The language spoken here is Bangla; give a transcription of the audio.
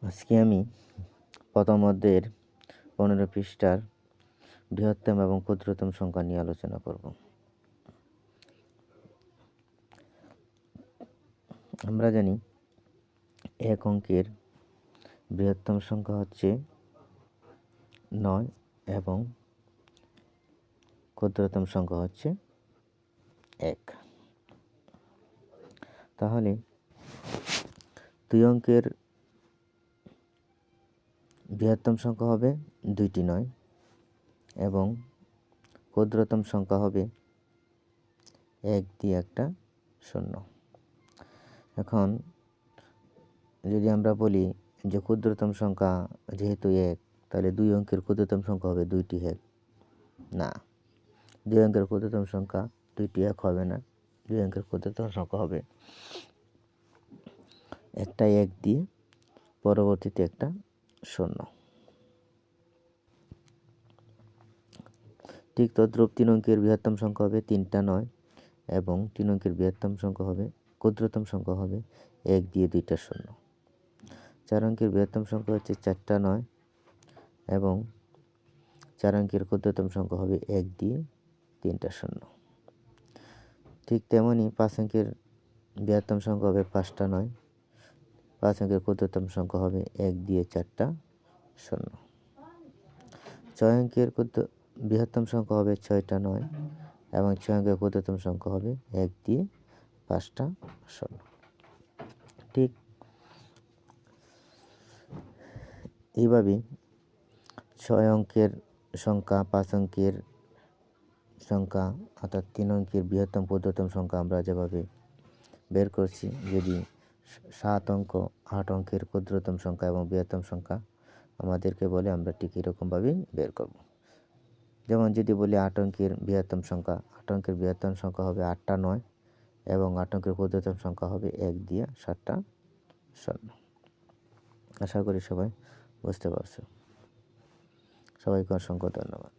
আজকে আমি প্রথম অধ্যায়ের 15 পৃষ্ঠার বৃহত্তম এবং ক্ষুদ্রতম সংখ্যা নিয়ে আলোচনা করব। আমরা জানি এক অঙ্কের বৃহত্তম সংখ্যা হচ্ছে 9 এবং ক্ষুদ্রতম সংখ্যা হচ্ছে 1। তাহলে দুই অঙ্কের বৃহত্তম সংখ্যা হবে 2টি 9 এবং ক্ষুদ্রতম সংখ্যা হবে 1 দিয়ে একটা 0। এখন যদি আমরা বলি যে ক্ষুদ্রতম সংখ্যা যেহেতু 1, তাহলে দুই অঙ্কের ক্ষুদ্রতম সংখ্যা হবে 2টি 1। না, দুই অঙ্কের ক্ষুদ্রতম সংখ্যা 2টি 1 হবে না। দুই অঙ্কের ক্ষুদ্রতম সংখ্যা হবে একটা 1 দিয়ে পরবর্তীতে একটা 0। ঠিক তদ্রূপ 3 অঙ্কের বৃহত্তম সংখ্যা হবে 3টা 9 এবং 3 অঙ্কের বৃহত্তম সংখ্যা হবে ক্ষুদ্রতম সংখ্যা হবে 1 দিয়ে 2টা 0। 4 অঙ্কের বৃহত্তম সংখ্যা হচ্ছে 4টা 9 এবং 4 অঙ্কের ক্ষুদ্রতম সংখ্যা হবে 1 দিয়ে 3টা 0। ঠিক তেমনি 5 অঙ্কের বৃহত্তম সংখ্যা হবে 5টা 9, 5 অঙ্কের ক্ষুদ্রতম সংখ্যা হবে 1 দিয়ে 4টা 0। 6 অঙ্কের বৃহত্তম সংখ্যা হবে 6টা 9 এবং 6 অঙ্কের ক্ষুদ্রতম সংখ্যা হবে 1 দিয়ে 5টা 0। ঠিক এইভাবে 6 অঙ্কের সংখ্যা, 5 অঙ্কের সংখ্যা অর্থাৎ 3 অঙ্কের বৃহত্তম ক্ষুদ্রতম সংখ্যা আমরা যেভাবে বের করছি, যদি 7 অঙ্ক 8 অঙ্কের ক্ষুদ্রতম সংখ্যা এবং বৃহত্তম সংখ্যা আমাদেরকে বলে, আমরা ঠিক এরকমভাবেই বের করব। যেমন যদি বলি 8 অঙ্কের বৃহত্তম সংখ্যা, 8 অঙ্কের বৃহত্তম সংখ্যা হবে 8টা 9 এবং 8 অঙ্কের ক্ষুদ্রতম সংখ্যা হবে 1 দিয়ে 7টা 0। আশা করি সবাই বুঝতে পারছো। সবাইকে অসংখ্য ধন্যবাদ।